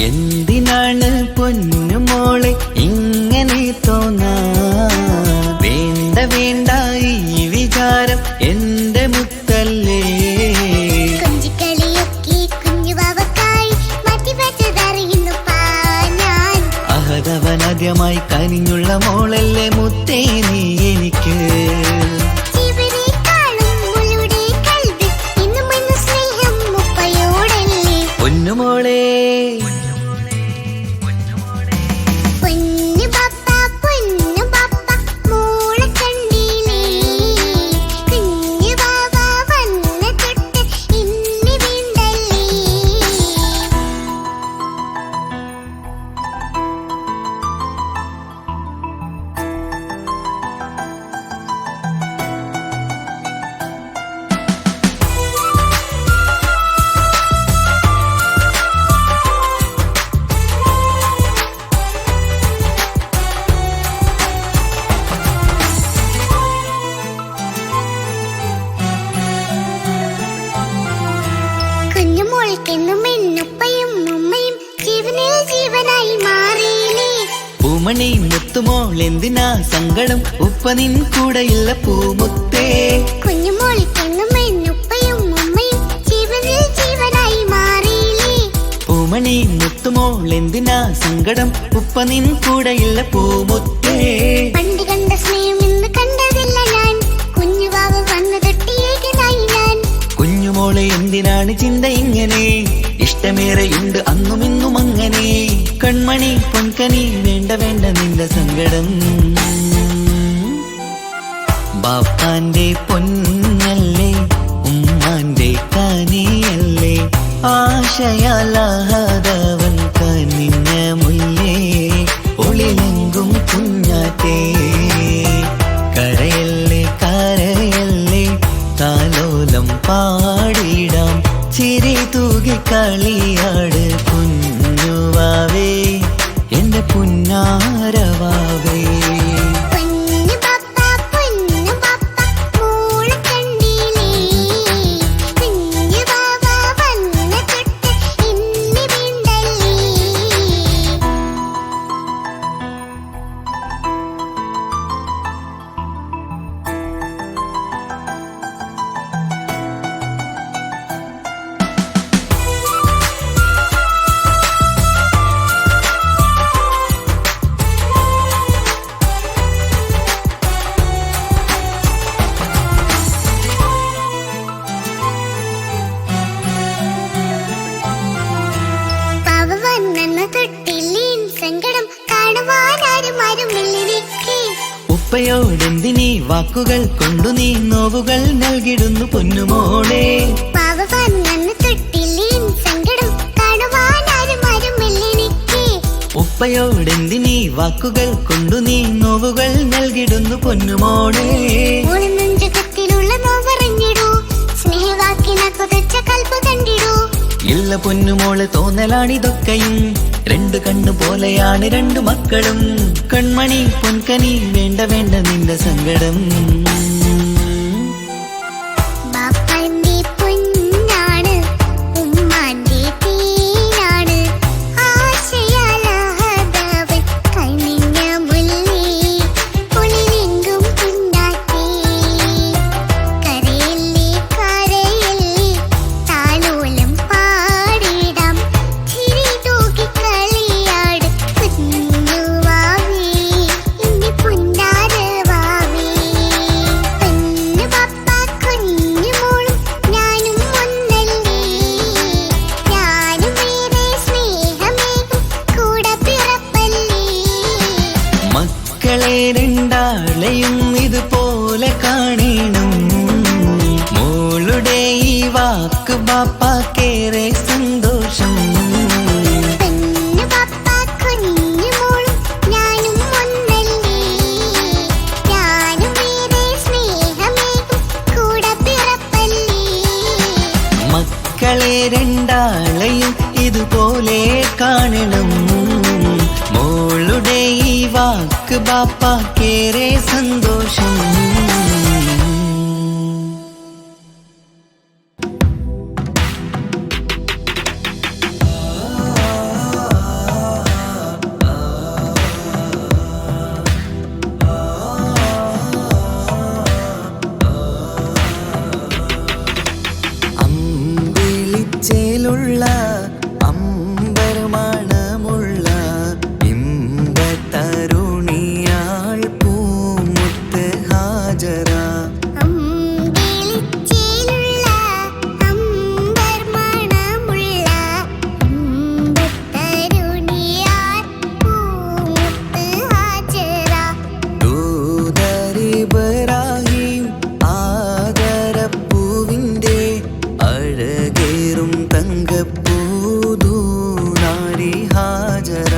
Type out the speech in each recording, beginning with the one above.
എന്തിനാണ് പൊന്നുമോളെ ഇങ്ങനെ തോന്നാ? വേണ്ട വേണ്ട ഈ വിചാരം എന്റെ മുത്തല്ലേ. അഹദവനാദ്യമായി കനിഞ്ഞുള്ള മോളല്ലേ മുത്തേ നീ എനിക്ക്. പൊന്നുമോളെ പൂമണി മുത്തുമോൾ എന്തിനാ സങ്കടം? ഉപ്പ നിൻ കൂടെയില്ല പൂമുത്തേ. പൂമണി മുത്തുമോൾ എന്തിനാ സങ്കടം? ഉപ്പ നിൻ കൂടെയില്ല പൂമുത്തേ. പണ്ട് കണ്ട സ്നേഹം ഇന്ന് കണ്ടതില്ല ഞാൻ, കുഞ്ഞുവാവ വന്നു തൊട്ടിയേകനായി ഞാൻ. കുഞ്ഞുമോളെ എന്തിനാണ് ചിന്ത ഇങ്ങനെ? ഇഷ്ടമേറെയുണ്ട് അന്നും ഇന്നും അങ്ങനെ. കൺമണി പൊൻകനി വേണ്ട വേണ്ട നിന്റെ സങ്കടം. ബാപ്പാന്റെ പൊന്നല്ലേ ഉമ്മാന്റെ കനിയല്ലേ, ആശയാലാഹദവൻ കനിഞ്ഞ മുല്ലേ. ഒളിലെങ്കും കുഞ്ഞാറ്റേ കരയല്ലേ കരയല്ലേ, താലോലം പാടിടാം ചിരി തൂകി കളിയാട് കുഞ്ഞുവാവേ എന്റെ പുന്നാരവാവേ. ഉപ്പയോടെന്തിനീ വാക്കുകൾ കൊണ്ടു നീ നോവുകൾ നൽകിടുന്നു പൊന്നുമോളെ. ഉപ്പയോടെന്തിനീ വാക്കുകൾ കൊണ്ടു നീ നോവുകൾ നൽകിടുന്നു പൊന്നുമോളെ. ഇല്ല പൊന്നുമോളെ തോന്നലാണിതൊക്കെയും, രണ്ടു കണ്ണു പോലെയാണ് രണ്ടു മക്കളും. കൺമണി പൊൻകനി വേണ്ട വേണ്ട നിന്റെ സങ്കടം. വാക്ക് ബാപ്പാക്കേറെ സന്തോഷം. മക്കളെ രണ്ടാളെയും ഇതുപോലെ കാണണം. മോളുടെ ഈ വാക്ക് ബാപ്പാക്കേറെ സന്തോഷം. അമ്പിളിച്ചേലുള്ള അമ്പരമണമുള്ള ഇമ്പത്തരുണിയാൾ പൂമുത്ത് ഹാജറ. ദൂതരിബ്രാഹിം ആദരപ്പൂവിന്റെ അഴകേറും തങ്കപ്പൂതൂനാരി ഹാജറ.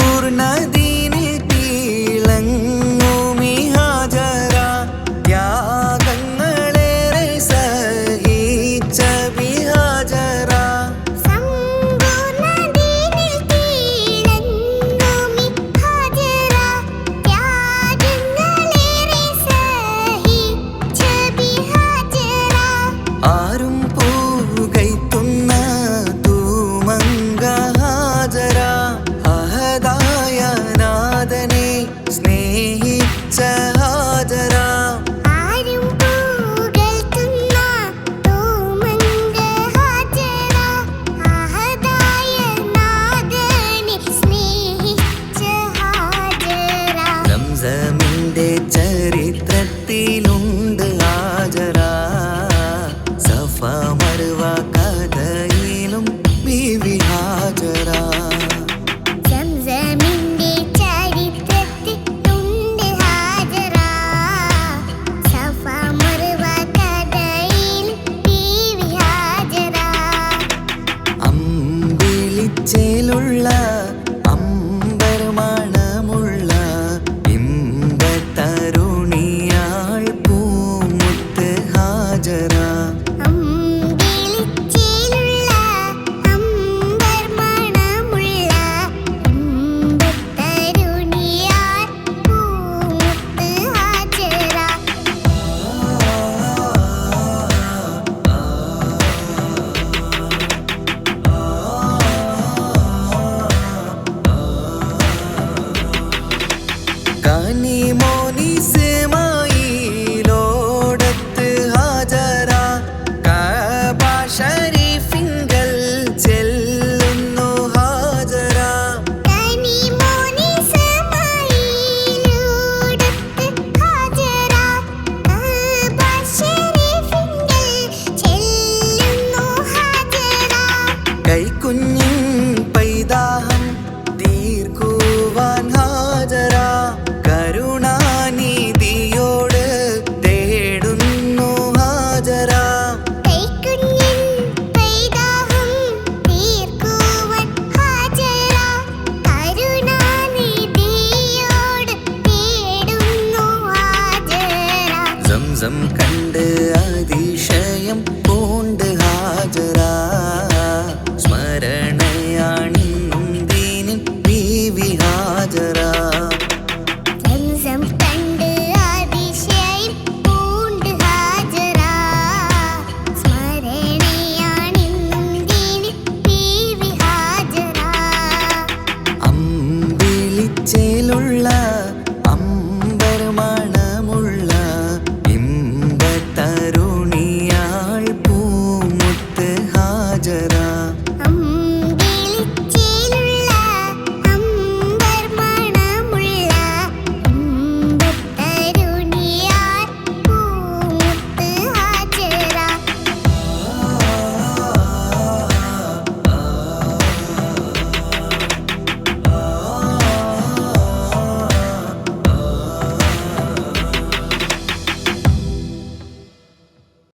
സമ്പൂർണ്ണദീനിൽ തിളങ്ങുമീ ഹാജറ. ത്യാഗങ്ങളേറെ സഹിച്ച ബിഹാജറ. ആരും പൂകൈത്തുന്ന തൂമങ്ക ഹാജറ. അഹദായ നാഥനെ സ്നേഹിച്ച ഹാജറ. സംസമിന്റെ ചരിത്രത്തിലുണ്ട് ഹാജറ. സഫ മർവ കഥയിലും ബീവി ഹാജറ. അമ്പിളിച്ചേലുള്ള അമ്പരമണമുള്ള ഇമ്പത്തരുണിയാൾ പൂമുത്ത് ഹാജറ. കനിമോനിസ്മായിലോടത്ത് ഹാജറ. കഅബ ശരീഫിങ്കൽ ചെല്ലുന്നു ഹാജറ. കൈക്കുഞ്ഞിൻ പൈതാഹം തീർക്കുവാൻ ഹാജറ. കരുണാനിധിയോട് തേടുന്നു ഹാജറ. സംസം കണ്ട് അതിശയം പൂണ്ട് ഹാജറ. സ്മരണയാണിന്നും ദീനിൻ ബീവി ഹാജറ. അമ്പിളിച്ചേലുള്ള